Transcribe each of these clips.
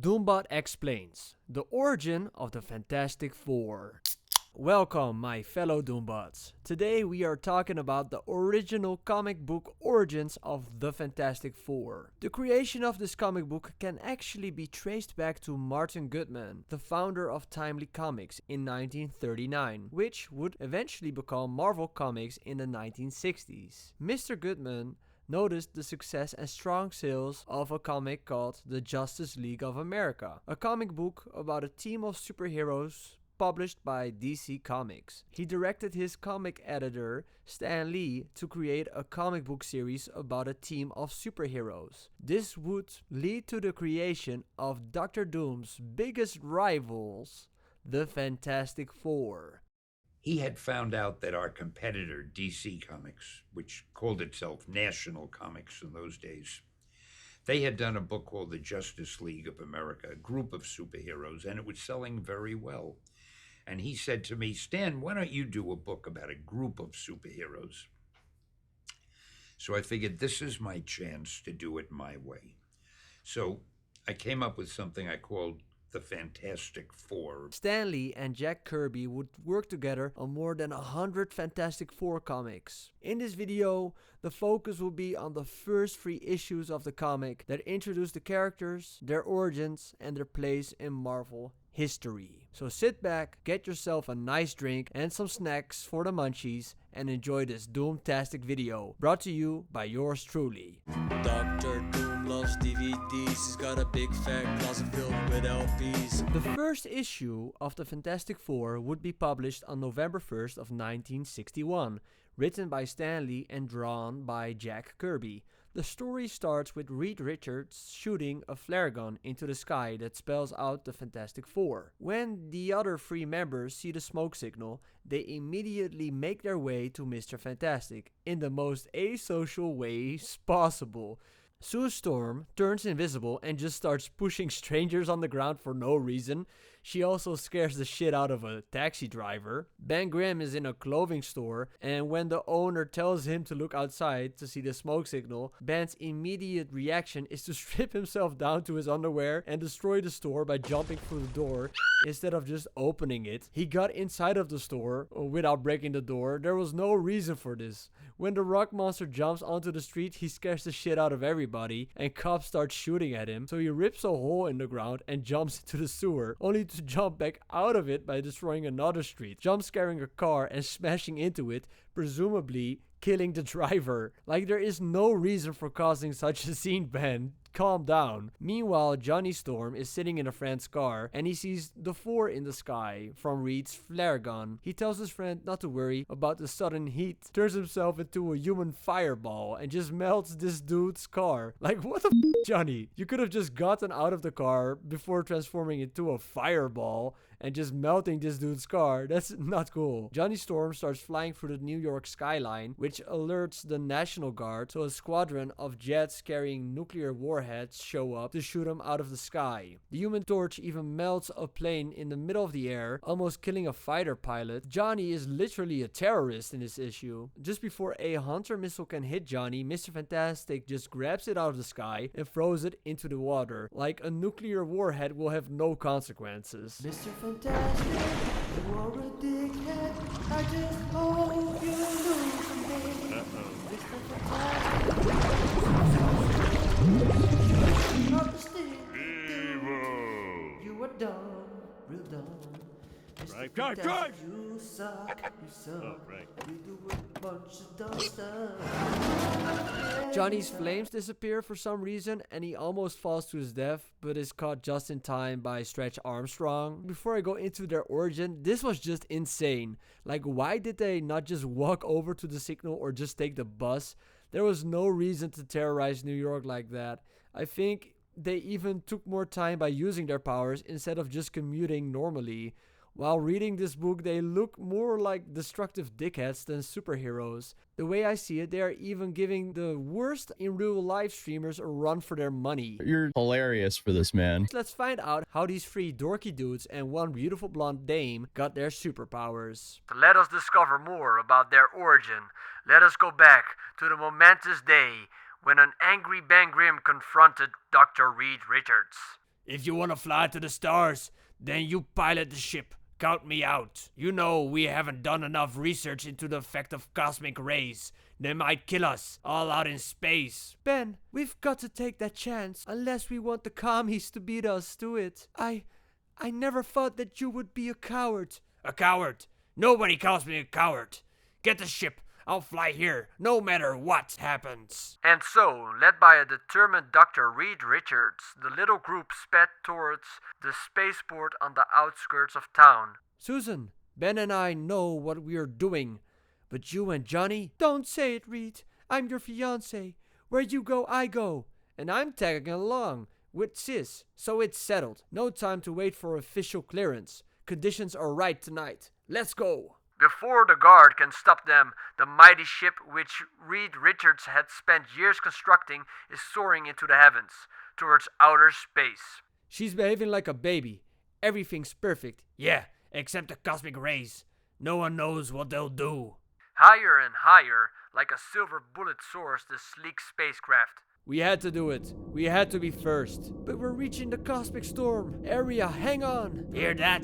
DOOMBOT explains the origin of the Fantastic Four. Welcome, my fellow Doombots. Today we are talking about the original comic book origins of the Fantastic Four. The creation of this comic book can actually be traced back to Martin Goodman, the founder of Timely Comics in 1939, which would eventually become Marvel Comics in the 1960s. Mr. Goodman noticed the success and strong sales of a comic called The Justice League of America, a comic book about a team of superheroes published by DC Comics. He directed his comic editor, Stan Lee, to create a comic book series about a team of superheroes. This would lead to the creation of Dr. Doom's biggest rivals, the Fantastic Four. He had found out that our competitor, DC Comics, which called itself National Comics in those days, they had done a book called The Justice League of America, a group of superheroes, and it was selling very well. And he said to me, Stan, why don't you do a book about a group of superheroes? So I figured this is my chance to do it my way. So I came up with something I called the Fantastic Four. Stan Lee and Jack Kirby would work together on more than 100 Fantastic Four comics. In this video, the focus will be on the first 3 issues of the comic that introduce the characters, their origins, and their place in Marvel history. So sit back, get yourself a nice drink and some snacks for the munchies, and enjoy this Doomtastic video, brought to you by yours truly. Dr. Doom loves DVDs, he's got a big fat closet filled with LPs. The first issue of the Fantastic Four would be published on November 1st of 1961, written by Stan Lee and drawn by Jack Kirby. The story starts with Reed Richards shooting a flare gun into the sky that spells out the Fantastic Four. When the other 3 members see the smoke signal, they immediately make their way to Mr. Fantastic in the most asocial ways possible. Sue Storm turns invisible and just starts pushing strangers on the ground for no reason. She also scares the shit out of a taxi driver. Ben Grimm is in a clothing store, and when the owner tells him to look outside to see the smoke signal, Ben's immediate reaction is to strip himself down to his underwear and destroy the store by jumping through the door instead of just opening it. He got inside of the store without breaking the door. There was no reason for this. When the rock monster jumps onto the street, he scares the shit out of everybody, and cops start shooting at him, so he rips a hole in the ground and jumps into the sewer, only to jump back out of it by destroying another street, jump scaring a car and smashing into it, presumably killing the driver. Like, there is no reason for causing such a scene, Ben. Calm down. Meanwhile, Johnny Storm is sitting in a friend's car and he sees the 4 in the sky from Reed's flare gun. He tells his friend not to worry about the sudden heat, turns himself into a human fireball and just melts this dude's car. Like, what the f, Johnny? You could have just gotten out of the car before transforming into a fireball and just melting this dude's car. That's not cool. Johnny Storm starts flying through the New York skyline, which alerts the National Guard, so a squadron of jets carrying nuclear warheads show up to shoot him out of the sky. The Human Torch even melts a plane in the middle of the air, almost killing a fighter pilot. Johnny is literally a terrorist in this issue. Just before a Hunter missile can hit Johnny, Mr. Fantastic just grabs it out of the sky and throws it into the water. Like a nuclear warhead will have no consequences. Mr. Fantastic, you are a dickhead. I just hope you lose someday. Mr. Fantastic. You are dumb, real dumb. Right, drive! You suck, Oh, right. you do a bunch of dumb stuff. Johnny's flames disappear for some reason and he almost falls to his death, but is caught just in time by Stretch Armstrong. Before I go into their origin, this was just insane. Like, why did they not just walk over to the signal or just take the bus? There was no reason to terrorize New York like that. I think they even took more time by using their powers instead of just commuting normally. While reading this book, they look more like destructive dickheads than superheroes. The way I see it, they are even giving the worst in real life streamers a run for their money. You're hilarious for this, man. Let's find out how these 3 dorky dudes and 1 beautiful blonde dame got their superpowers. To let us discover more about their origin, let us go back to the momentous day when an angry Ben Grimm confronted Dr. Reed Richards. If you want to fly to the stars, then you pilot the ship. Count me out. You know we haven't done enough research into the effect of cosmic rays. They might kill us, all out in space. Ben, we've got to take that chance, unless we want the commies to beat us to it. I never thought that you would be a coward. A coward? Nobody calls me a coward. Get the ship. I'll fly here, no matter what happens. And so, led by a determined Dr. Reed Richards, the little group sped towards the spaceport on the outskirts of town. Susan, Ben and I know what we're doing, but you and Johnny? Don't say it, Reed. I'm your fiancé. Where you go, I go. And I'm tagging along with Sis, so it's settled. No time to wait for official clearance. Conditions are right tonight. Let's go. Before the guard can stop them, the mighty ship which Reed Richards had spent years constructing is soaring into the heavens, towards outer space. She's behaving like a baby. Everything's perfect. Yeah, except the cosmic rays. No one knows what they'll do. Higher and higher, like a silver bullet soars the sleek spacecraft. We had to do it. We had to be first. But we're reaching the cosmic storm area. Hang on. Hear that?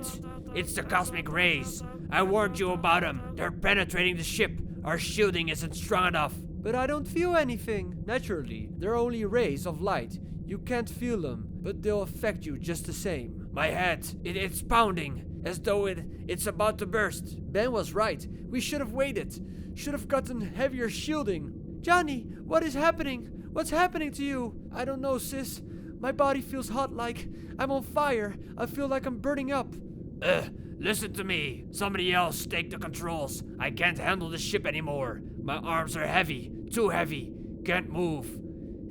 It's the cosmic rays. I warned you about them. They're penetrating the ship. Our shielding isn't strong enough. But I don't feel anything. Naturally, they're only rays of light. You can't feel them, but they'll affect you just the same. My head, it's pounding, as though it's about to burst. Ben was right. We should have waited. Should have gotten heavier shielding. Johnny, what is happening? What's happening to you? I don't know, sis. My body feels hot, like I'm on fire. I feel like I'm burning up. Listen to me. Somebody else take the controls. I can't handle the ship anymore. My arms are heavy. Too heavy. Can't move.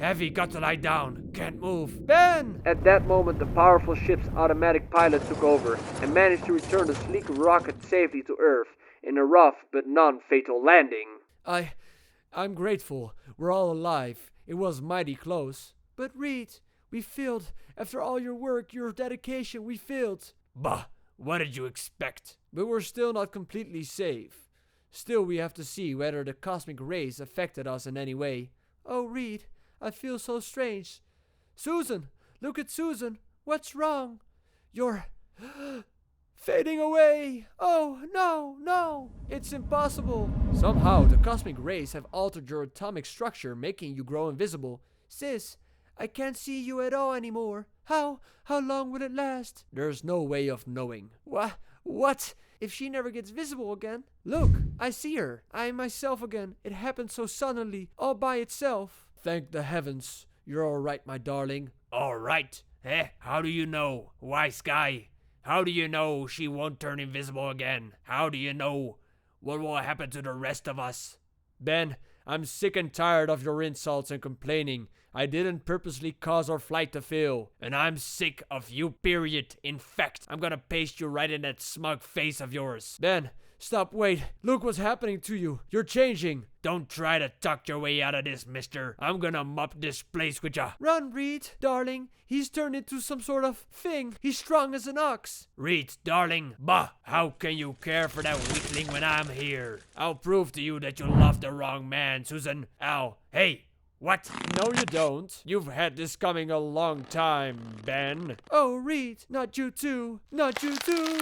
Heavy, got to lie down. Can't move. Ben! At that moment, the powerful ship's automatic pilot took over and managed to return the sleek rocket safely to Earth in a rough but non-fatal landing. I'm grateful. We're all alive. It was mighty close. But Reed, we failed. After all your work, your dedication, we failed. Bah, what did you expect? But we're still not completely safe. Still, we have to see whether the cosmic rays affected us in any way. Oh, Reed, I feel so strange. Susan, look at Susan. What's wrong? You're fading away. Oh, no. It's impossible. Somehow, the cosmic rays have altered your atomic structure, making you grow invisible. Sis, I can't see you at all anymore. How long will it last? There's no way of knowing. What? If she never gets visible again? Look, I see her. I am myself again. It happened so suddenly, all by itself. Thank the heavens. You're all right, my darling. All right? How do you know? Wise guy. How do you know she won't turn invisible again? How do you know? What will happen to the rest of us? Ben, I'm sick and tired of your insults and complaining. I didn't purposely cause our flight to fail. And I'm sick of you, period. In fact, I'm gonna paste you right in that smug face of yours. Ben, stop, wait. Look what's happening to you. You're changing. Don't try to talk your way out of this, mister. I'm gonna mop this place with ya. Run, Reed, darling. He's turned into some sort of thing. He's strong as an ox. Reed, darling. Bah, how can you care for that weakling when I'm here? I'll prove to you that you love the wrong man, Susan. Ow. Hey. What? No, you don't. You've had this coming a long time, Ben. Oh, Reed, not you too. Not you too.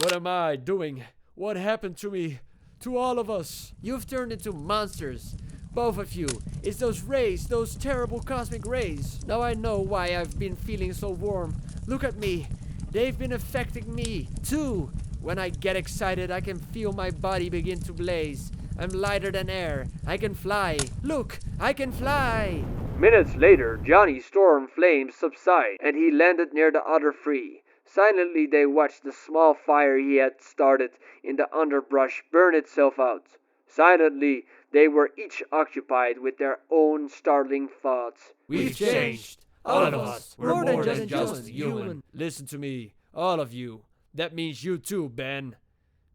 What am I doing? What happened to me? To all of us? You've turned into monsters. Both of you. It's those rays, those terrible cosmic rays. Now I know why I've been feeling so warm. Look at me. They've been affecting me, too. When I get excited, I can feel my body begin to blaze. I'm lighter than air. I can fly. Look, I can fly. Minutes later, Johnny's storm flames subside, and he landed near the other three. Silently, they watched the small fire he had started in the underbrush burn itself out. Silently, they were each occupied with their own startling thoughts. We've changed. All of us. We're more than just human. Listen to me, all of you. That means you too, Ben.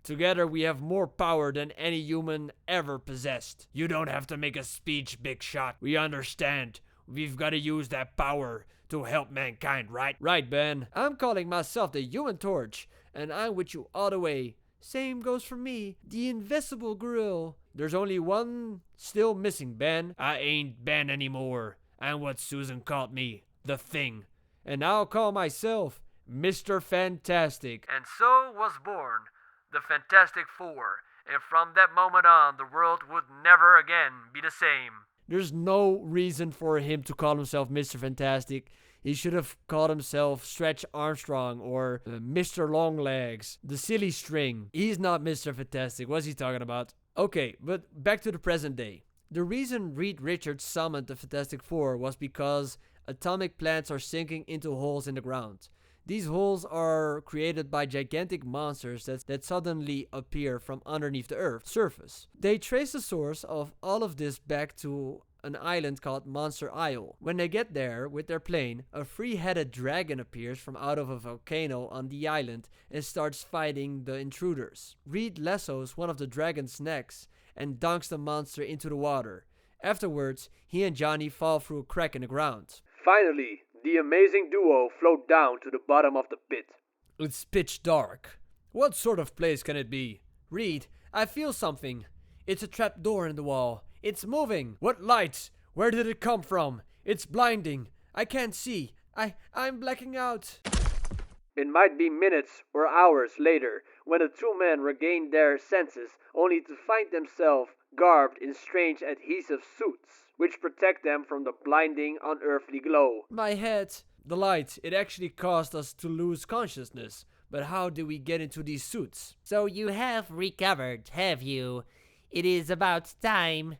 Together we have more power than any human ever possessed. You don't have to make a speech, big shot. We understand. We've got to use that power to help mankind, right? Right, Ben. I'm calling myself the Human Torch, and I'm with you all the way. Same goes for me, the Invisible Grill. There's only one still missing, Ben. I ain't Ben anymore. I'm what Susan called me, the Thing. and now call myself Mr. Fantastic. And so was born the Fantastic Four, and from that moment on, the world would never again be the same. There's no reason for him to call himself Mr. Fantastic. He should have called himself Stretch Armstrong or Mr. Longlegs, the silly string. He's not Mr. Fantastic. What's he talking about? Okay, but back to the present day. The reason Reed Richards summoned the Fantastic Four was because atomic plants are sinking into holes in the ground. These holes are created by gigantic monsters that suddenly appear from underneath the Earth's surface. They trace the source of all of this back to an island called Monster Isle. When they get there with their plane, a three-headed dragon appears from out of a volcano on the island and starts fighting the intruders. Reed lassos one of the dragon's necks and dunks the monster into the water. Afterwards, he and Johnny fall through a crack in the ground. Finally, the amazing duo float down to the bottom of the pit. It's pitch dark. What sort of place can it be? Reed, I feel something. It's a trap door in the wall. It's moving. What lights? Where did it come from? It's blinding. I can't see. I'm blacking out. It might be minutes or hours later when the two men regain their senses only to find themselves garbed in strange adhesive suits, which protect them from the blinding, unearthly glow. My head. The light. It actually caused us to lose consciousness. But how do we get into these suits? So you have recovered, have you? It is about time.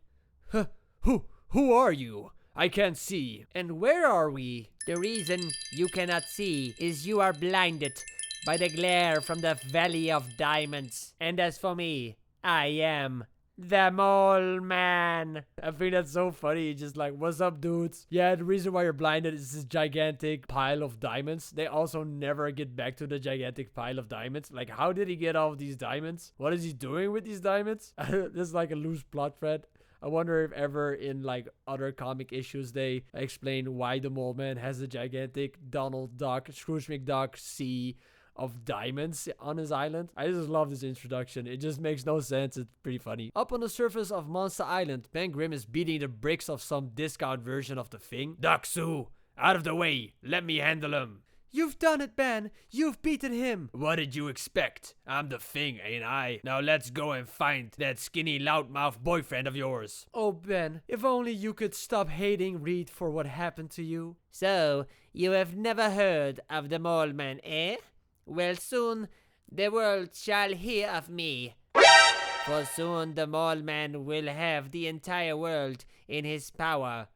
Huh, who are you? I can't see. And where are we? The reason you cannot see is you are blinded by the glare from the Valley of Diamonds. And as for me, I am the Mole Man. I think that's so funny. Just like, what's up, dudes? Yeah, the reason why you're blinded is this gigantic pile of diamonds. They also never get back to the gigantic pile of diamonds. Like, how did he get all of these diamonds? What is he doing with these diamonds? This is like a loose plot thread. I wonder if ever in like other comic issues they explain why the Mole Man has a gigantic Donald Duck, Scrooge McDuck sea of diamonds on his island. I just love this introduction. It just makes no sense. It's pretty funny. Up on the surface of Monster Island, Ben Grimm is beating the bricks of some discount version of the Thing. Duck Sue, out of the way. Let me handle him. You've done it, Ben. You've beaten him. What did you expect? I'm the Thing, ain't I? Now let's go and find that skinny loudmouth boyfriend of yours. Oh, Ben, if only you could stop hating Reed for what happened to you. So, you have never heard of the Mole Man, eh? Well, soon the world shall hear of me. For soon the Mole Man will have the entire world in his power.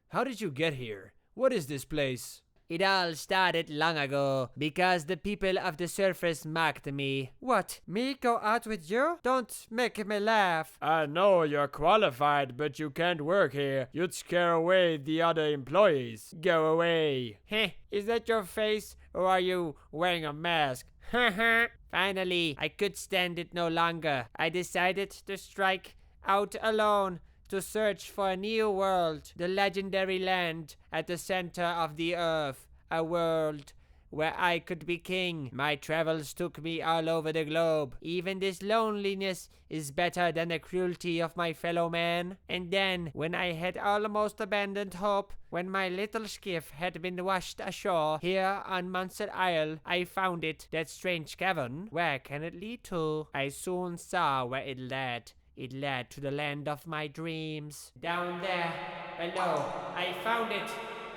How did you get here? What is this place? It all started long ago, because the people of the surface mocked me. What? Me go out with you? Don't make me laugh. I know you're qualified, but you can't work here. You'd scare away the other employees. Go away. Heh, is that your face, or are you wearing a mask? Finally, I could stand it no longer. I decided to strike out alone, to search for a new world, the legendary land at the center of the earth, a world where I could be king. My travels took me all over the globe. Even this loneliness is better than the cruelty of my fellow man. And then, when I had almost abandoned hope, when my little skiff had been washed ashore here on Monster Isle, I found it, that strange cavern. Where can it lead to? I soon saw where it led. It led to the land of my dreams. Down there, below, I found it.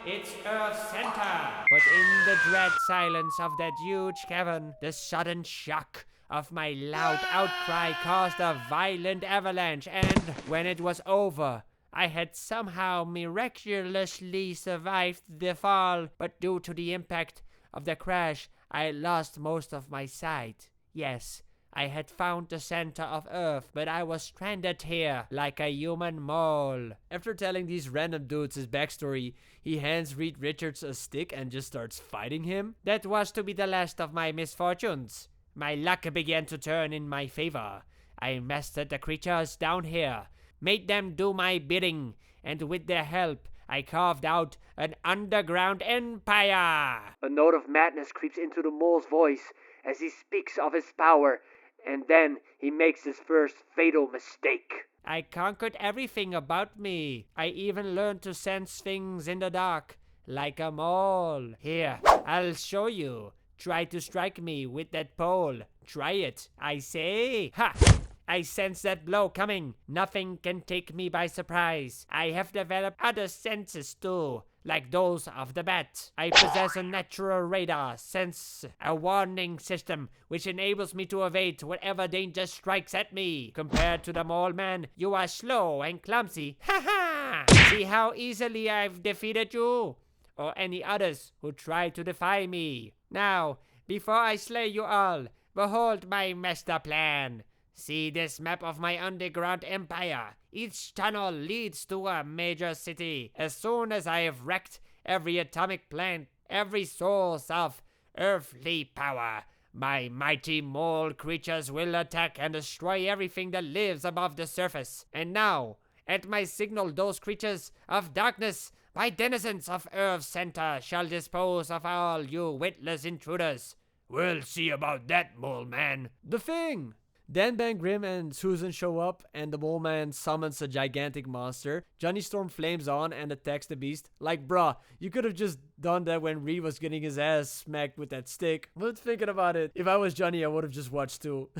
It's Earth's center. But in the dread silence of that huge cavern, the sudden shock of my loud outcry caused a violent avalanche, and when it was over, I had somehow miraculously survived the fall. But due to the impact of the crash, I lost most of my sight. Yes, I had found the center of Earth, but I was stranded here like a human mole. After telling these random dudes his backstory, he hands Reed Richards a stick and just starts fighting him. That was to be the last of my misfortunes. My luck began to turn in my favor. I mastered the creatures down here, made them do my bidding, and with their help, I carved out an underground empire. A note of madness creeps into the mole's voice as he speaks of his power. And then he makes his first fatal mistake. I conquered everything about me. I even learned to sense things in the dark. like a mole. Here, I'll show you. Try to strike me with that pole. Try it, I say. Ha! I sense that blow coming. Nothing can take me by surprise. I have developed other senses too, like those of the bat. I possess a natural radar sense, a warning system which enables me to evade whatever danger strikes at me. Compared to the mole man, you are slow and clumsy. Ha ha! See how easily I've defeated you? Or any others who try to defy me. Now, before I slay you all, behold my master plan. See this map of my underground empire. Each tunnel leads to a major city. As soon as I have wrecked every atomic plant, every source of earthly power, my mighty mole creatures will attack and destroy everything that lives above the surface. And now, at my signal, those creatures of darkness, my denizens of Earth's center, shall dispose of all you witless intruders. We'll see about that, mole man. The Thing! Dan Bang Grimm and Susan show up, and the mole man summons a gigantic monster. Johnny Storm flames on and attacks the beast. Like, bruh, you could have just done that when Reed was getting his ass smacked with that stick. But thinking about it, if I was Johnny, I would have just watched too.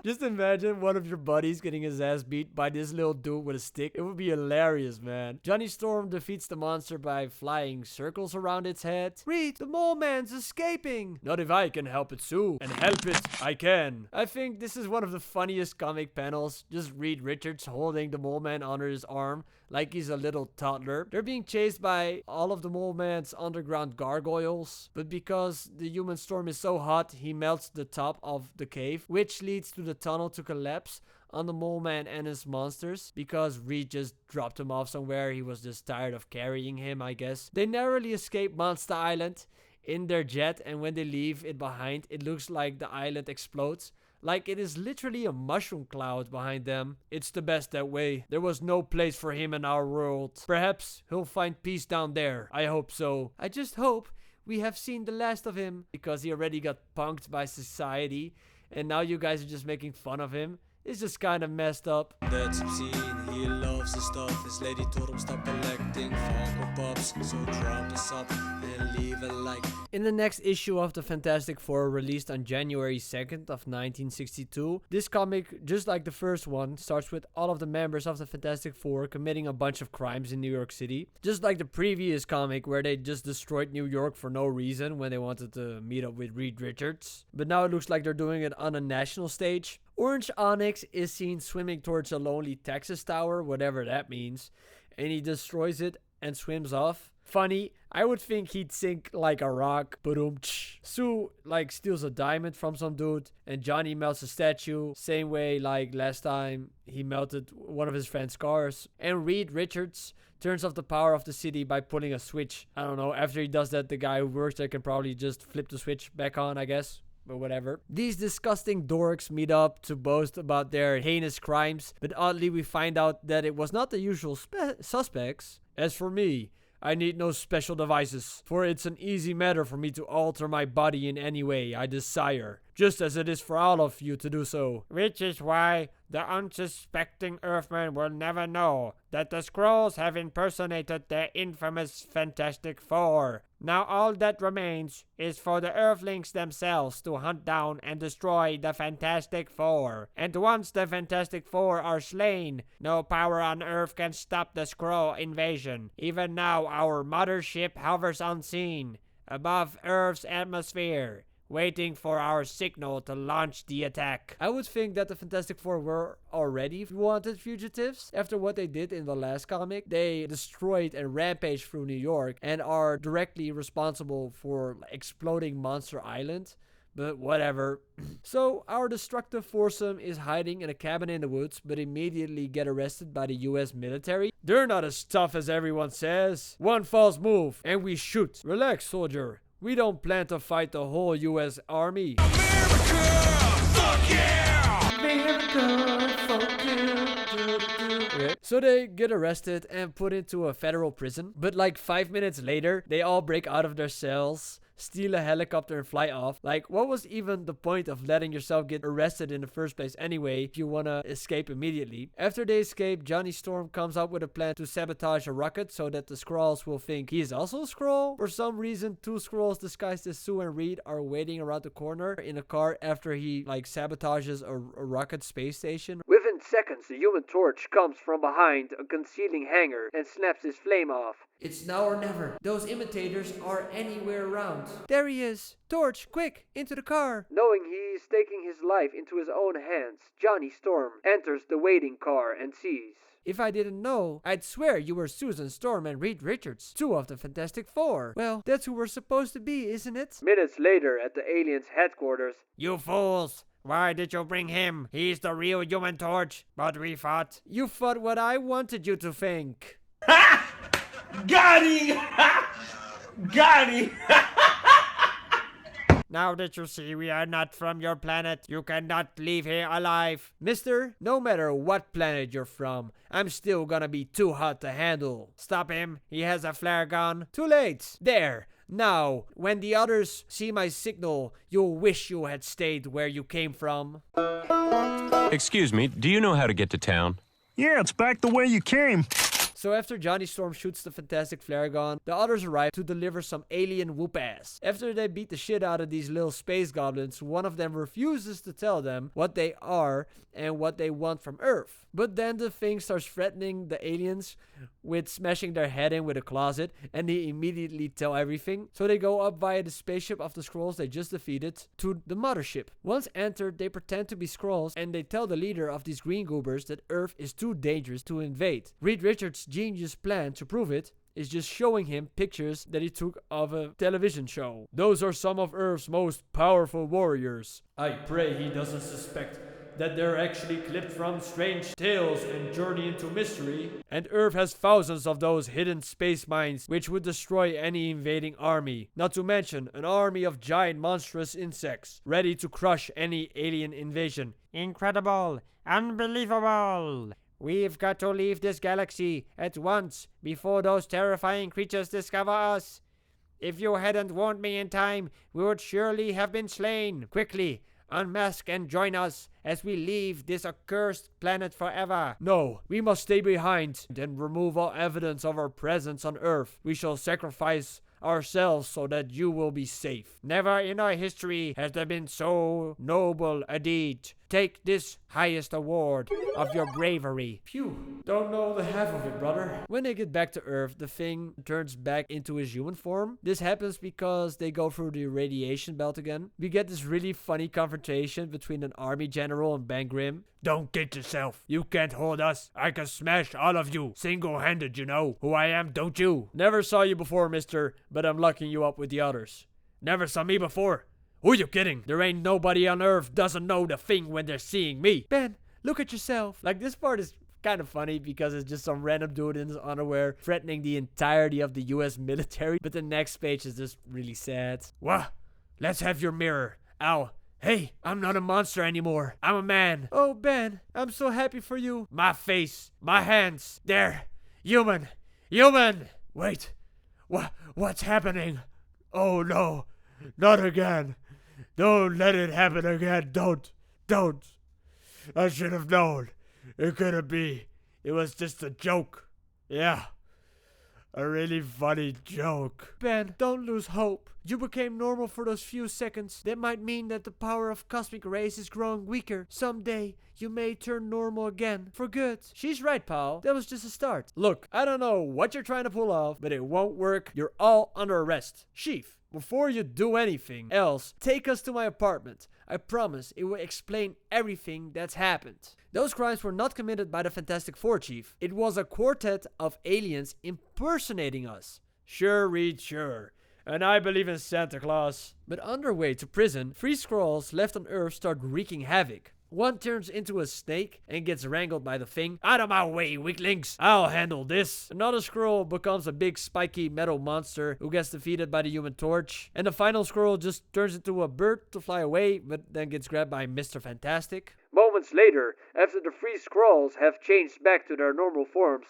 Just imagine one of your buddies getting his ass beat by this little dude with a stick. It would be hilarious, man. Johnny Storm defeats the monster by flying circles around its head. Reed, the mole man's escaping. Not if I can help it, Sue. And help it, I can. I think this is one of the funniest comic panels. Just Reed Richards holding the mole man under his arm like he's a little toddler. They're being chased by all of the mole man's underground gargoyles, but because the human storm is so hot, he melts the top of the cave, which leads to the tunnel to collapse on the mole man and his monsters. Because Reed just dropped him off somewhere, he was just tired of carrying him, I guess. They narrowly escape Monster Island in their jet, and when they leave it behind, it looks like the island explodes. Like it is literally a mushroom cloud behind them. It's the best that way. There was no place for him in our world. Perhaps he'll find peace down there. I hope so. I just hope we have seen the last of him, because he already got punked by society and now you guys are just making fun of him. It's just kind of messed up. That's obscene, he loves the stuff. His lady told him stop collecting Funko Pops, so drop this up and leave a like. In the next issue of the Fantastic Four, released on January 2nd of 1962, this comic, just like the first one, starts with all of the members of the Fantastic Four committing a bunch of crimes in New York City. Just like the previous comic where they just destroyed New York for no reason when they wanted to meet up with Reed Richards. But now it looks like they're doing it on a national stage. Orange Onyx is seen swimming towards a lonely Texas tower, whatever that means, and he destroys it and swims off. Funny, I would think he'd sink like a rock. Ba-doom-tsh. Sue steals a diamond from some dude, and Johnny melts a statue, same way like last time he melted one of his friend's cars. And Reed Richards turns off the power of the city by pulling a switch. I don't know, after he does that, the guy who works there can probably just flip the switch back on, I guess. But whatever. These disgusting dorks meet up to boast about their heinous crimes, but oddly we find out that it was not the usual suspects. As for me, I need no special devices, for it's an easy matter for me to alter my body in any way I desire, just as it is for all of you to do so. Which is why the unsuspecting Earthmen will never know that the Skrulls have impersonated their infamous Fantastic Four. Now all that remains is for the Earthlings themselves to hunt down and destroy the Fantastic Four. And once the Fantastic Four are slain, no power on Earth can stop the Skrull invasion. Even now our mothership hovers unseen above Earth's atmosphere, waiting for our signal to launch the attack. I would think that the Fantastic Four were already wanted fugitives after what they did in the last comic. They destroyed and rampaged through New York and are directly responsible for exploding Monster Island. But whatever. So our destructive foursome is hiding in a cabin in the woods, but immediately get arrested by the US military. They're not as tough as everyone says. One false move and we shoot. Relax, soldier. We don't plan to fight the whole US Army. America! Fuck yeah! America, fuck yeah. Okay. So they get arrested and put into a federal prison. But like 5 minutes later, they all break out of their cells, steal a helicopter and fly off. Like, what was even the point of letting yourself get arrested in the first place anyway if you wanna escape immediately? After they escape, Johnny Storm comes up with a plan to sabotage a rocket so that the Skrulls will think he is also a Skrull. For some reason, 2 Skrulls disguised as Sue and Reed are waiting around the corner in a car after he like sabotages a rocket space station. Within seconds, the Human Torch comes from behind a concealing hangar and snaps his flame off. It's now or never. Those imitators are anywhere around. There he is. Torch, quick, into the car. Knowing he is taking his life into his own hands, Johnny Storm enters the waiting car and sees. If I didn't know, I'd swear you were Susan Storm and Reed Richards, 2 of the Fantastic Four. Well, that's who we're supposed to be, isn't it? Minutes later at the aliens' headquarters. You fools! Why did you bring him? He's the real Human Torch. But we thought. You thought what I wanted you to think. Got him! Got him! Now that you see we are not from your planet, you cannot leave here alive. Mister, no matter what planet you're from, I'm still gonna be too hot to handle. Stop him. He has a flare gun. Too late. There. Now, when the others see my signal, you'll wish you had stayed where you came from. Excuse me, do you know how to get to town? Yeah, it's back the way you came. So after Johnny Storm shoots the Fantastic Flare Gun, the others arrive to deliver some alien whoop ass. After they beat the shit out of these little space goblins, one of them refuses to tell them what they are and what they want from Earth. But then the thing starts threatening the aliens with smashing their head in with a closet, and they immediately tell everything. So they go up via the spaceship of the Skrulls they just defeated to the mothership. Once entered, they pretend to be Skrulls and they tell the leader of these green goobers that Earth is too dangerous to invade. Reed Richards' genius plan to prove it is just showing him pictures that he took of a television show. Those are some of Earth's most powerful warriors. I pray he doesn't suspect that they're actually clipped from strange tales and journey into mystery. And Earth has thousands of those hidden space mines which would destroy any invading army. Not to mention an army of giant monstrous insects ready to crush any alien invasion. Incredible! Unbelievable! We've got to leave this galaxy at once before those terrifying creatures discover us. If you hadn't warned me in time, we would surely have been slain. Quickly, unmask and join us as we leave this accursed planet forever. No, we must stay behind and remove all evidence of our presence on Earth. We shall sacrifice ourselves so that you will be safe. Never in our history has there been so noble a deed. Take this highest award of your bravery. Phew, don't know the half of it, brother. When they get back to Earth, the thing turns back into his human form. This happens because they go through the radiation belt again. We get this really funny confrontation between an army general and Ben Grimm. Don't kid yourself. You can't hold us. I can smash all of you. Single-handed, you know who I am, don't you? Never saw you before, mister, but I'm locking you up with the others. Never saw me before? Who you kidding? There ain't nobody on Earth doesn't know the thing when they're seeing me. Ben, look at yourself. Like, this part is kind of funny because it's just some random dude in his underwear threatening the entirety of the US military. But the next page is just really sad. What? Let's have your mirror. Ow. Hey, I'm not a monster anymore. I'm a man. Oh, Ben, I'm so happy for you. My face. My hands. There. Human. Human. Wait. What's happening? Oh, no. Not again. Don't let it happen again. Don't. I should have known. It couldn't be. It was just a joke. Yeah. A really funny joke. Ben, don't lose hope. You became normal for those few seconds. That might mean that the power of cosmic rays is growing weaker. Someday, you may turn normal again. For good. She's right, pal. That was just a start. Look, I don't know what you're trying to pull off, but it won't work. You're all under arrest. Chief, before you do anything else, take us to my apartment. I promise it will explain everything that's happened. Those crimes were not committed by the Fantastic Four, Chief. It was a quartet of aliens impersonating us. Sure, Reed, sure. And I believe in Santa Claus. But on their way to prison, 3 Skrulls left on Earth start wreaking havoc. One turns into a snake and gets wrangled by the thing. Out of my way, weaklings. I'll handle this. Another Skrull becomes a big spiky metal monster who gets defeated by the Human Torch. And the final Skrull just turns into a bird to fly away, but then gets grabbed by Mr. Fantastic. Moments later, after the 3 Skrulls have changed back to their normal forms.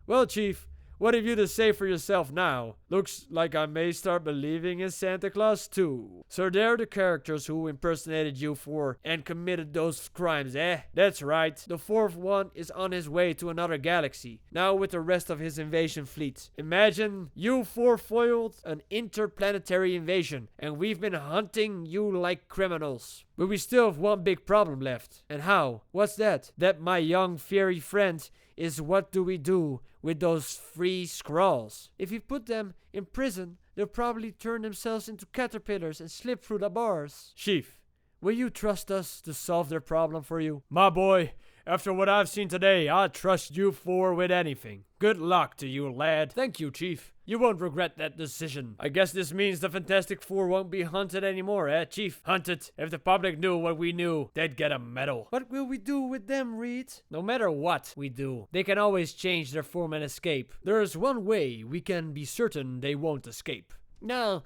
Well, Chief, What have you to say for yourself now? Looks like I may start believing in Santa Claus too. So they're the characters who impersonated you for and committed those crimes, eh? That's right. The fourth one is on his way to another galaxy, now with the rest of his invasion fleet. Imagine you four foiled an interplanetary invasion, and we've been hunting you like criminals. But we still have one big problem left. And how? What's that? That my young fairy friend is what do we do with those free Skrulls? If you put them in prison, they'll probably turn themselves into caterpillars and slip through the bars. Chief, will you trust us to solve their problem for you? My boy, after what I've seen today, I'd trust you four with anything. Good luck to you, lad. Thank you, Chief. You won't regret that decision. I guess this means the Fantastic Four won't be hunted anymore, eh, Chief? Hunted. If the public knew what we knew, they'd get a medal. What will we do with them, Reed? No matter what we do, they can always change their form and escape. There's one way we can be certain they won't escape. No,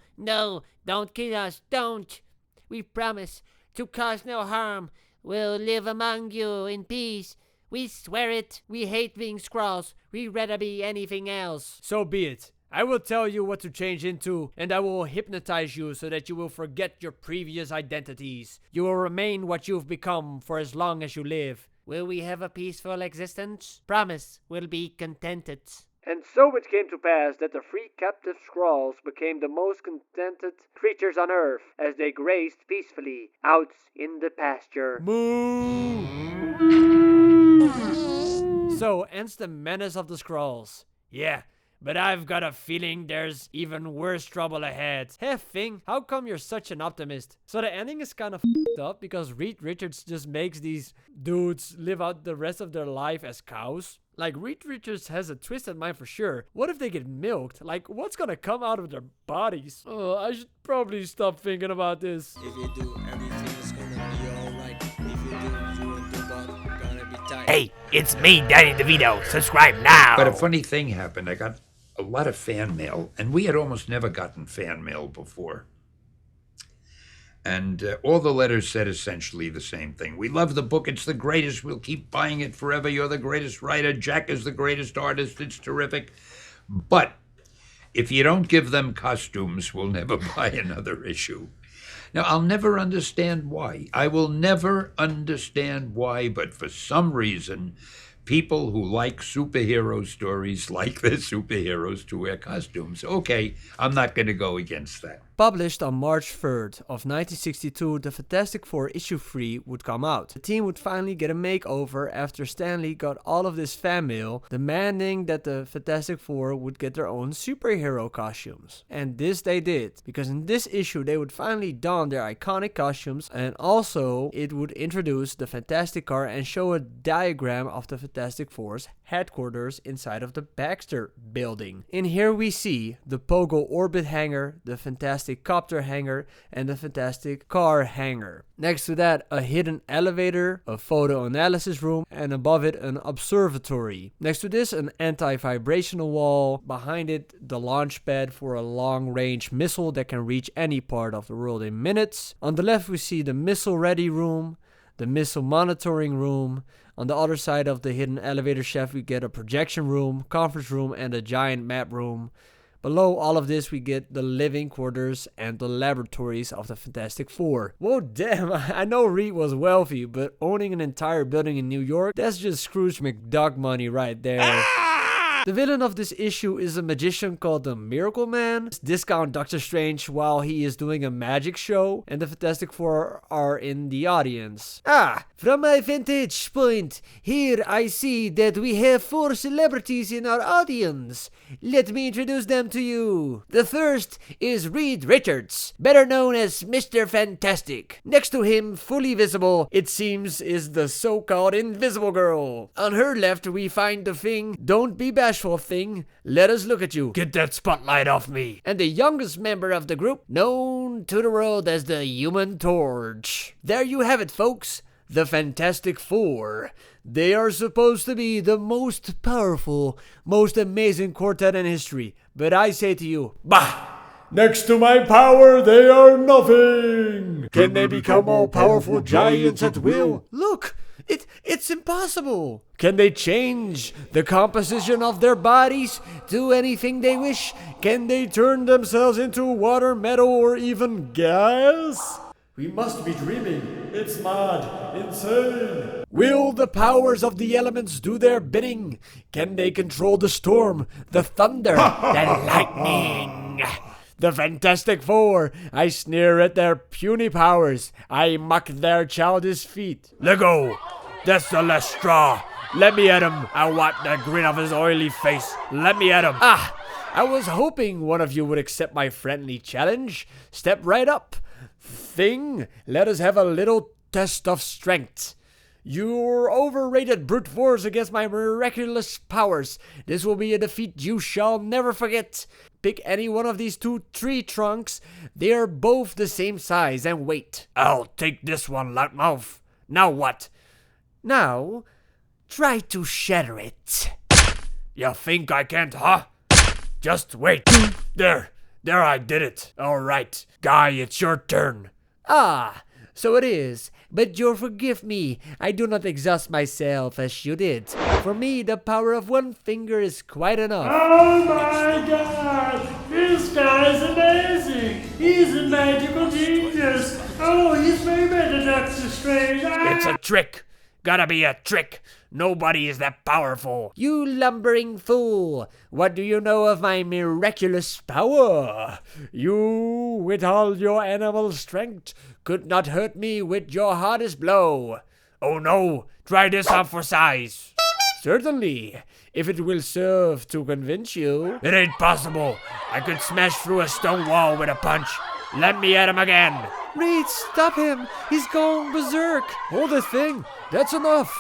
don't kill us, don't. We promise to cause no harm. We'll live among you in peace. We swear it. We hate being Skrulls. We'd rather be anything else. So be it. I will tell you what to change into, and I will hypnotize you so that you will forget your previous identities. You will remain what you've become for as long as you live. Will we have a peaceful existence? Promise, we'll be contented. And so it came to pass that the three captive Skrulls became the most contented creatures on Earth as they grazed peacefully out in the pasture. Moo! So ends the menace of the Skrulls. Yeah, but I've got a feeling there's even worse trouble ahead. Hey, Fing, how come you're such an optimist? So the ending is kind of f***ed up because Reed Richards just makes these dudes live out the rest of their life as cows. Like, Reed Richards has a twisted mind for sure. What if they get milked? Like, what's gonna come out of their bodies? Oh, I should probably stop thinking about this. If you do, everything is gonna be alright. If you do, you and DOMBOT gonna be tight. Hey, it's me, Danny DeVito. Subscribe now. But a funny thing happened. I got a lot of fan mail, and we had almost never gotten fan mail before. And all the letters said essentially the same thing. We love the book. It's the greatest. We'll keep buying it forever. You're the greatest writer. Jack is the greatest artist. It's terrific. But if you don't give them costumes, we'll never buy another issue. Now, I'll never understand why. I will never understand why, but for some reason, people who like superhero stories like the superheroes to wear costumes. Okay, I'm not going to go against that. Published on March 3rd of 1962, the Fantastic Four issue 3 would come out. The team would finally get a makeover after Stan Lee got all of this fan mail demanding that the Fantastic Four would get their own superhero costumes. And this they did, because in this issue they would finally don their iconic costumes, and also it would introduce the Fantastic Car and show a diagram of the Fantastic Four's headquarters inside of the Baxter building. In here we see the Pogo Orbit hangar, the Fantastic Copter hangar, and the Fantastic Car hangar. Next to that, a hidden elevator, a photo analysis room, and above it an observatory. Next to this, an anti-vibrational wall. Behind it, the launch pad for a long-range missile that can reach any part of the world in minutes. On the left we see the missile ready room, the missile monitoring room. On the other side of the hidden elevator shaft we get a projection room, conference room, and a giant map room. Below all of this we get the living quarters and the laboratories of the Fantastic Four. Whoa, damn, I know Reed was wealthy, but owning an entire building in New York, that's just Scrooge McDuck money right there. The villain of this issue is a magician called the Miracle Man. Discount Doctor Strange while he is doing a magic show, and the Fantastic Four are in the audience. From my vantage point, here I see that we have 4 celebrities in our audience. Let me introduce them to you. The first is Reed Richards, better known as Mr. Fantastic. Next to him, fully visible, it seems, is the so-called Invisible Girl. On her left, we find the Thing. Don't be bashful, Thing. Let us look at you. Get that spotlight off me. And the youngest member of the group, known to the world as the Human Torch. There you have it, folks. The Fantastic Four. They are supposed to be the most powerful, most amazing quartet in history. But I say to you, bah! Next to my power, they are nothing. Can they become all powerful giants at will? Look! It's impossible. Can they change the composition of their bodies? Do anything they wish? Can they turn themselves into water, metal, or even gas? We must be dreaming. It's mad, insane. Will the powers of the elements do their bidding? Can they control the storm, the thunder, the lightning? The Fantastic Four. I sneer at their puny powers. I mock their childish feet. Let go. That's the last straw. Let me at him. I want the grin of his oily face. Let me at him. I was hoping one of you would accept my friendly challenge. Step right up. Thing, let us have a little test of strength. Your overrated brute force against my miraculous powers. This will be a defeat you shall never forget. Pick any one of these 2 tree trunks. They are both the same size and weight. I'll take this one, loudmouth. Now what? Now, try to shatter it. You think I can't, huh? Just wait. There, I did it. All right, Guy, it's your turn. So it is. But you'll forgive me. I do not exhaust myself as you did. For me, the power of 1 finger is quite enough. Oh my God! This guy's amazing! He's a magical genius! Oh, he's very better Doctor Strange! It's a trick! Gotta be a trick! Nobody is that powerful! You lumbering fool! What do you know of my miraculous power? You, with all your animal strength, could not hurt me with your hardest blow. Oh no! Try this on for size! Certainly, if it will serve to convince you. It ain't possible! I could smash through a stone wall with a punch! Let me at him again! Reed, stop him! He's going berserk! Hold the thing! That's enough!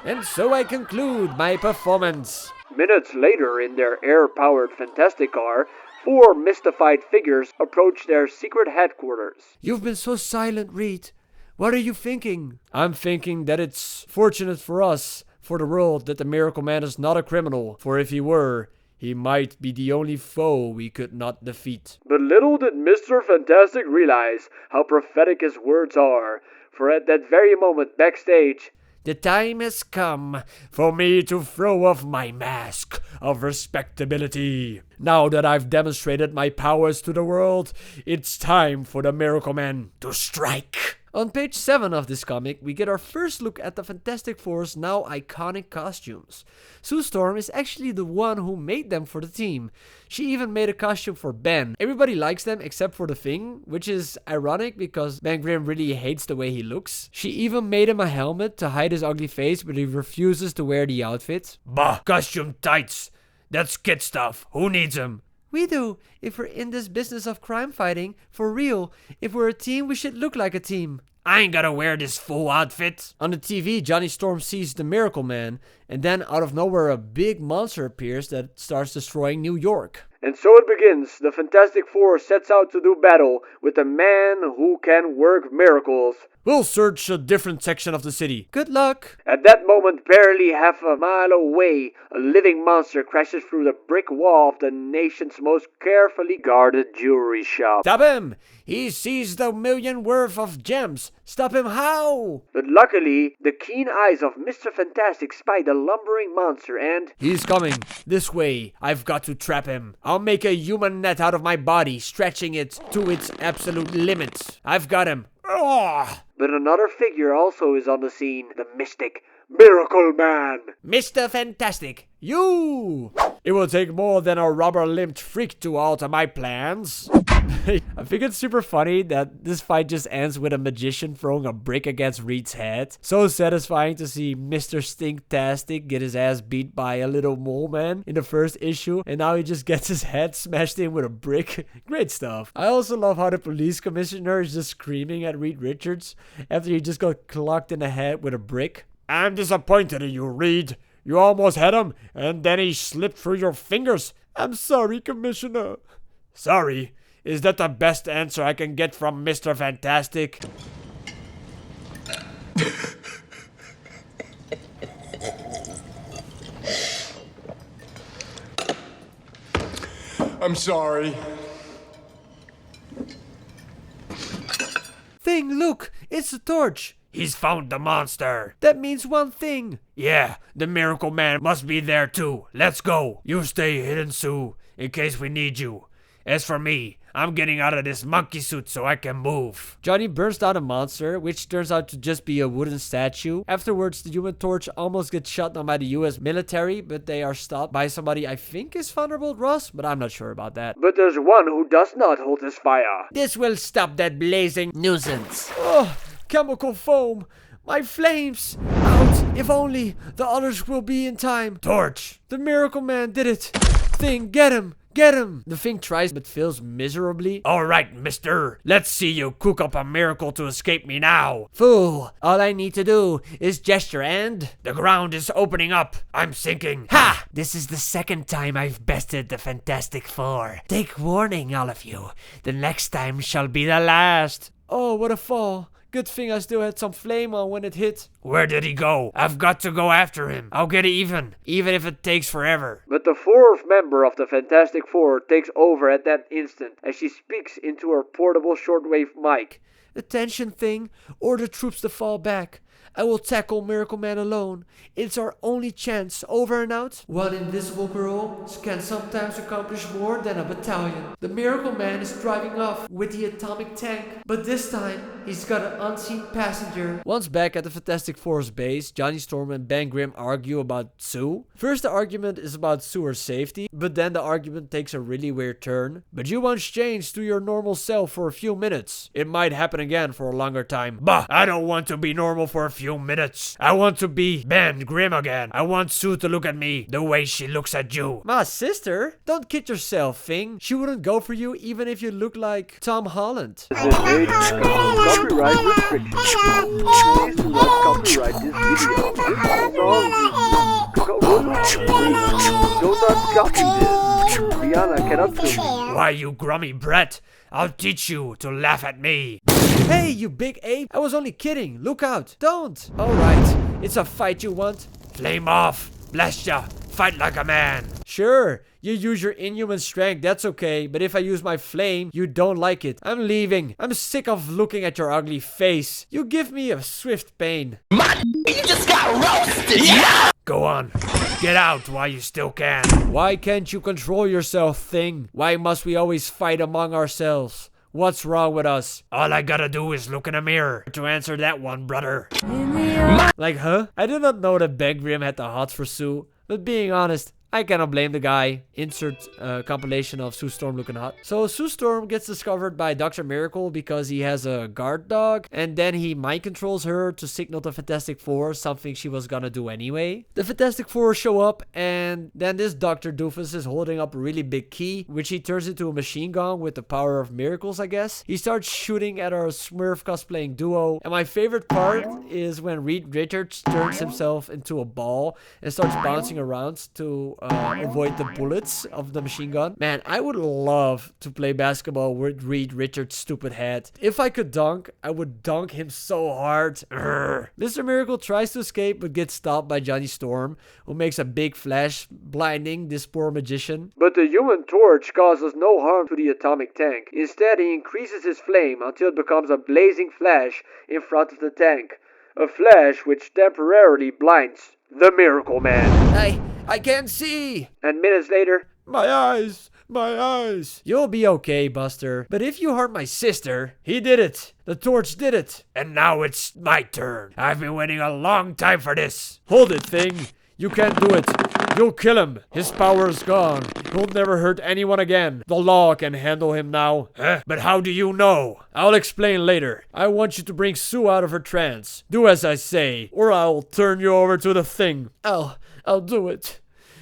And so I conclude my performance. Minutes later, in their air-powered Fantastic Car, 4 mystified figures approach their secret headquarters. You've been so silent, Reed. What are you thinking? I'm thinking that it's fortunate for us, for the world, that the Miracle Man is not a criminal. For if he were, he might be the only foe we could not defeat. But little did Mr. Fantastic realize how prophetic his words are. For at that very moment backstage, the time has come for me to throw off my mask of respectability. Now that I've demonstrated my powers to the world, it's time for the Miracle Man to strike. On page 7 of this comic, we get our first look at the Fantastic Four's now iconic costumes. Sue Storm is actually the one who made them for the team. She even made a costume for Ben. Everybody likes them except for the Thing, which is ironic because Ben Grimm really hates the way he looks. She even made him a helmet to hide his ugly face, but he refuses to wear the outfit. Bah, costume tights. That's kid stuff. Who needs them? We do. If we're in this business of crime fighting, for real, if we're a team, we should look like a team. I ain't gotta wear this full outfit. On the TV, Johnny Storm sees the Miracle Man, and then out of nowhere a big monster appears that starts destroying New York. And so it begins. The Fantastic Four sets out to do battle with a man who can work miracles. We'll search a different section of the city. Good luck. At that moment, barely half a mile away, a living monster crashes through the brick wall of the nation's most carefully guarded jewelry shop. Stop him! He sees the million worth of gems. Stop him how? But luckily, the keen eyes of Mr. Fantastic spy the lumbering monster and... He's coming. This way. I've got to trap him. I'll make a human net out of my body, stretching it to its absolute limits. I've got him. Oh! But another figure also is on the scene. The mystic Miracle Man. Mr. Fantastic, you! It will take more than a rubber-limbed freak to alter my plans. I think it's super funny that this fight just ends with a magician throwing a brick against Reed's head. So satisfying to see Mr. Stinktastic get his ass beat by a little mole man in the first issue, and now he just gets his head smashed in with a brick. Great stuff. I also love how the police commissioner is just screaming at Reed Richards after he just got clocked in the head with a brick. I'm disappointed in you, Reed. You almost had him, and then he slipped through your fingers. I'm sorry, Commissioner. Sorry? Is that the best answer I can get from Mr. Fantastic? I'm sorry. Thing, look! It's a torch! He's found the monster. That means one thing. Yeah, the Miracle Man must be there too. Let's go. You stay hidden, Sue, in case we need you. As for me, I'm getting out of this monkey suit so I can move. Johnny burns down a monster, which turns out to just be a wooden statue. Afterwards, the Human Torch almost gets shot down by the US military, but they are stopped by somebody I think is Thunderbolt Ross, but I'm not sure about that. But there's one who does not hold his fire. This will stop that blazing nuisance. Oh, chemical foam! My flames! Out! If only the others will be in time. Torch! The Miracle Man did it! Thing, get him! Get him! The Thing tries but fails miserably. Alright, mister. Let's see you cook up a miracle to escape me now. Fool, all I need to do is gesture and... The ground is opening up. I'm sinking. Ha! This is the second time I've bested the Fantastic Four. Take warning, all of you. The next time shall be the last. Oh, what a fall. Good thing I still had some flame on when it hit. Where did he go? I've got to go after him. I'll get even if it takes forever. But the fourth member of the Fantastic Four takes over at that instant as she speaks into her portable shortwave mic. Attention, Thing. Order troops to fall back. I will tackle Miracle Man alone. It's our only chance. Over and out. One invisible girl can sometimes accomplish more than a battalion. The Miracle Man is driving off with the atomic tank, but this time he's got an unseen passenger. Once back at the Fantastic Four's base, Johnny Storm and Ben Grimm argue about Sue. First, the argument is about Sue's safety, but then the argument takes a really weird turn. But you once changed to your normal self for a few minutes. It might happen again for a longer time. Bah! I don't want to be normal for a few minutes. I want to be Ben Grimm again. I want Sue to look at me the way she looks at you. My sister? Don't kid yourself, Thing. She wouldn't go for you even if you look like Tom Holland. Copyright restriction. Please do not copyright this video. This song. Do not copy this. Rihanna cannot sue me. Why, you grummy brat? I'll teach you to laugh at me. Hey, you big ape! I was only kidding. Look out. Don't. Alright. It's a fight you want. Flame off. Blast ya. Fight like a man. Sure. You use your inhuman strength, that's okay. But if I use my flame, you don't like it. I'm leaving. I'm sick of looking at your ugly face. You give me a swift pain. You just got roasted! Yeah! Go on. Get out while you still can. Why can't you control yourself, Thing? Why must we always fight among ourselves? What's wrong with us? All I gotta do is look in a mirror to answer that one, brother. Like, huh? I did not know that Ben Grimm had the hots for Sue. But being honest, I cannot blame the guy. Insert compilation of Sue Storm looking hot. So Sue Storm gets discovered by Dr. Miracle because he has a guard dog. And then he mind controls her to signal the Fantastic Four, something she was gonna do anyway. The Fantastic Four show up and then this Dr. Doofus is holding up a really big key, which he turns into a machine gun with the power of miracles, I guess. He starts shooting at our Smurf cosplaying duo. And my favorite part is when Reed Richards turns himself into a ball and starts bouncing around to avoid the bullets of the machine gun. Man, I would love to play basketball with Reed Richards' stupid head. If I could dunk, I would dunk him so hard. Urgh. Mr. Miracle tries to escape but gets stopped by Johnny Storm, who makes a big flash, blinding this poor magician. But the Human Torch causes no harm to the atomic tank. Instead, he increases his flame until it becomes a blazing flash in front of the tank. A flash which temporarily blinds the Miracle Man. I can't see! And minutes later, my eyes! My eyes! You'll be okay, Buster. But if you hurt my sister, he did it. The Torch did it. And now it's my turn. I've been waiting a long time for this. Hold it, Thing. You can't do it. You'll kill him. His power is gone. He'll never hurt anyone again. The law can handle him now. Huh? But how do you know? I'll explain later. I want you to bring Sue out of her trance. Do as I say, or I'll turn you over to the Thing. I'll do it.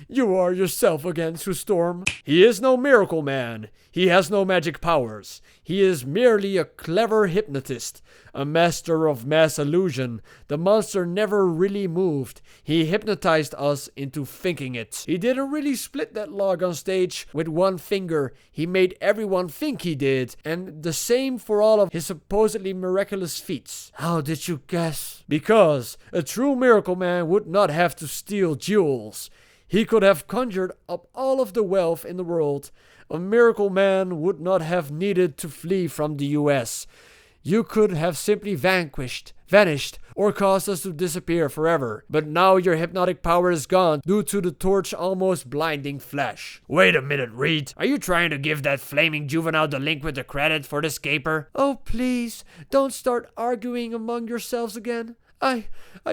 You are yourself again, Sue Storm. He is no miracle man. He has no magic powers. He is merely a clever hypnotist, a master of mass illusion. The monster never really moved. He hypnotized us into thinking it. He didn't really split that log on stage with one finger. He made everyone think he did, and the same for all of his supposedly miraculous feats. How did you guess? Because a true miracle man would not have to steal jewels. He could have conjured up all of the wealth in the world. A miracle man would not have needed to flee from the US. You could have simply vanished, or caused us to disappear forever. But now your hypnotic power is gone due to the torch almost blinding Flash. Wait a minute, Reed. Are you trying to give that flaming juvenile the link with the credit for this caper? Oh, please, don't start arguing among yourselves again. I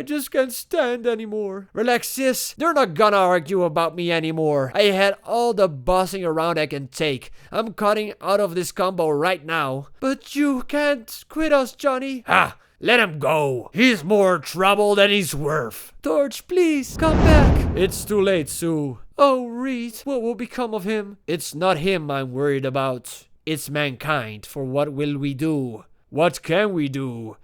just can't stand anymore. Relax, sis. They're not gonna argue about me anymore. I had all the bossing around I can take. I'm cutting out of this combo right now. But you can't quit us, Johnny. Ha! Let him go. He's more trouble than he's worth. Torch, please, come back. It's too late, Sue. Oh, Reed, what will become of him? It's not him I'm worried about. It's mankind. For what will we do? What can we do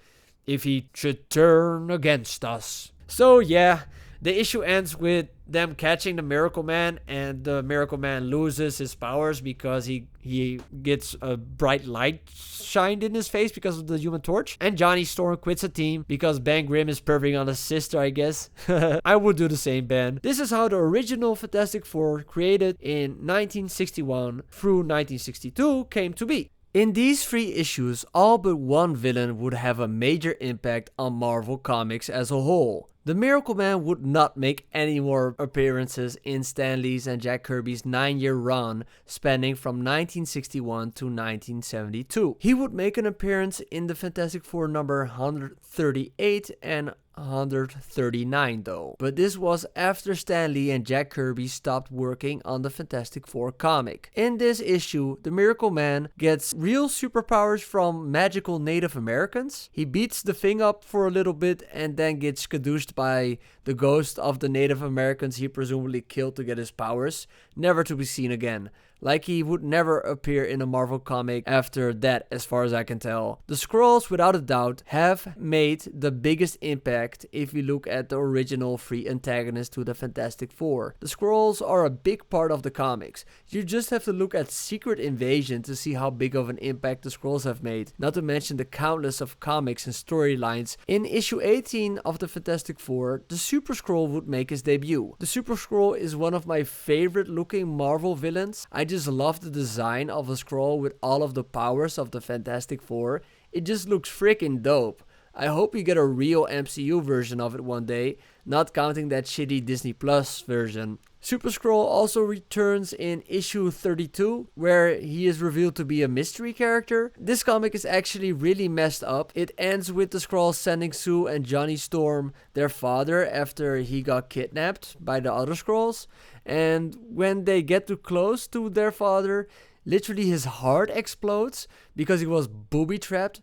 if he should turn against us? So yeah, the issue ends with them catching the Miracle Man, and the Miracle Man loses his powers because he gets a bright light shined in his face because of the Human Torch. And Johnny Storm quits the team because Ben Grimm is perving on his sister, I guess. I would do the same, Ben. This is how the original Fantastic Four, created in 1961 through 1962, came to be. In these 3 issues, all but one villain would have a major impact on Marvel Comics as a whole. The Miracle Man would not make any more appearances in Stan Lee's and Jack Kirby's 9-year run spanning from 1961 to 1972. He would make an appearance in the Fantastic Four number 138 and 139 though. But this was after Stan Lee and Jack Kirby stopped working on the Fantastic Four comic. In this issue, the Miracle Man gets real superpowers from magical Native Americans. He beats the Thing up for a little bit and then gets caduced by the ghost of the Native Americans he presumably killed to get his powers, never to be seen again. Like he would never appear in a Marvel comic after that, as far as I can tell. The Skrulls, without a doubt, have made the biggest impact if we look at the original 3 antagonists to the Fantastic Four. The Skrulls are a big part of the comics. You just have to look at Secret Invasion to see how big of an impact the Skrulls have made, not to mention the countless of comics and storylines. In issue 18 of the Fantastic Four, the Super Skrull would make his debut. The Super Skrull is one of my favorite looking Marvel villains. I just love the design of a Skrull with all of the powers of the Fantastic Four. It just looks freaking dope. I hope we get a real MCU version of it one day, not counting that shitty Disney Plus version. Super Skrull also returns in issue 32, where he is revealed to be a mystery character. This comic is actually really messed up. It ends with the Skrulls sending Sue and Johnny Storm their father after he got kidnapped by the other Skrulls. And when they get too close to their father, literally his heart explodes because he was booby-trapped.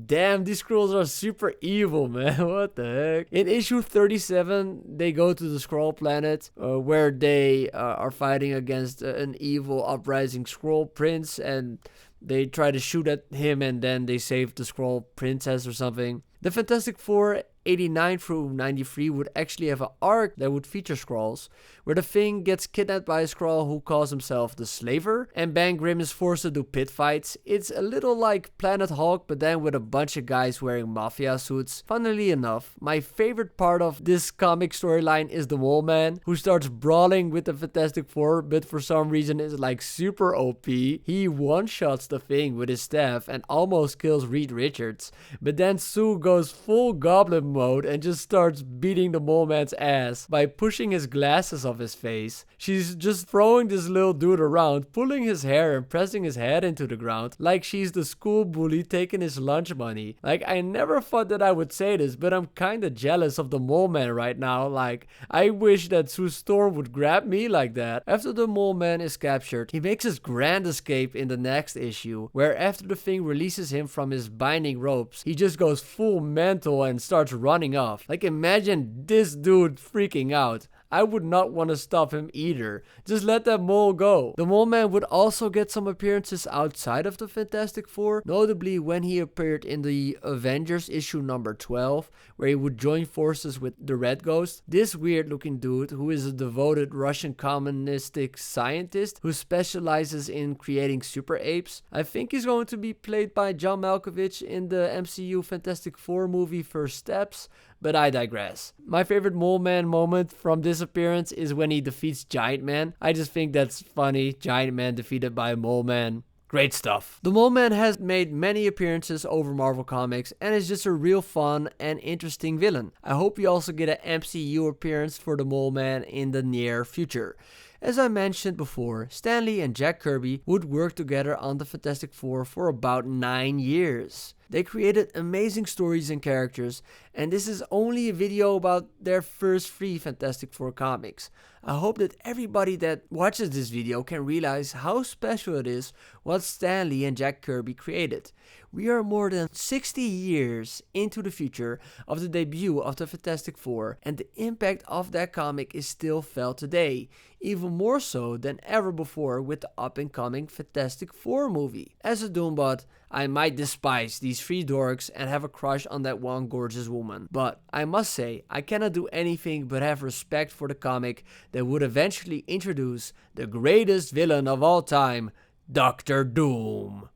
Damn, these Skrulls are super evil, man. What the heck? In issue 37, they go to the Skrull planet where they are fighting against an evil uprising Skrull prince, and they try to shoot at him and then they save the Skrull princess or something. The Fantastic Four 89 through 93 would actually have an arc that would feature Skrulls, where the Thing gets kidnapped by a Skrull who calls himself the Slaver, and Ben Grimm is forced to do pit fights. It's a little like Planet Hulk, but then with a bunch of guys wearing mafia suits. Funnily enough, my favorite part of this comic storyline is the Mole Man, who starts brawling with the Fantastic Four, but for some reason is like super OP. He one-shots the Thing with his staff and almost kills Reed Richards, but then Sue goes full Goblin mode and just starts beating the Mole Man's ass by pushing his glasses off his face. She's just throwing this little dude around, pulling his hair and pressing his head into the ground like she's the school bully taking his lunch money. Like, I never thought that I would say this, but I'm kinda jealous of the Mole Man right now. Like, I wish that Sue Storm would grab me like that. After the Mole Man is captured, he makes his grand escape in the next issue, where after the Thing releases him from his binding ropes, he just goes full mental and starts running off. Like, imagine this dude freaking out. I would not want to stop him either. Just let that mole go. The Mole Man would also get some appearances outside of the Fantastic Four, notably when he appeared in the Avengers issue number 12, where he would join forces with the Red Ghost. This weird looking dude, who is a devoted Russian communistic scientist who specializes in creating super apes. I think he's going to be played by John Malkovich in the MCU Fantastic Four movie First Steps, but I digress. My favorite Mole Man moment from this appearance is when he defeats Giant Man. I just think that's funny. Giant Man defeated by Mole Man. Great stuff. The Mole Man has made many appearances over Marvel Comics and is just a real fun and interesting villain. I hope we also get an MCU appearance for the Mole Man in the near future. As I mentioned before, Stan Lee and Jack Kirby would work together on the Fantastic Four for about 9 years. They created amazing stories and characters, and this is only a video about their first 3 Fantastic Four comics. I hope that everybody that watches this video can realize how special it is what Stan Lee and Jack Kirby created. We are more than 60 years into the future of the debut of the Fantastic Four, and the impact of that comic is still felt today, even more so than ever before with the up-and-coming Fantastic Four movie. As a Doombot, I might despise these 3 dorks and have a crush on that one gorgeous woman, but I must say, I cannot do anything but have respect for the comic that would eventually introduce the greatest villain of all time, Dr. Doom.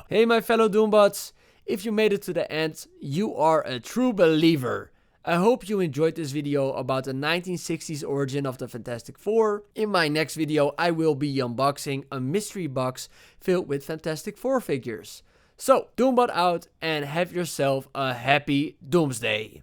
Hey my fellow Doombots, if you made it to the end, you are a true believer. I hope you enjoyed this video about the 1960s origin of the Fantastic Four. In my next video, I will be unboxing a mystery box filled with Fantastic Four figures. So, Doombot out and have yourself a happy Doomsday.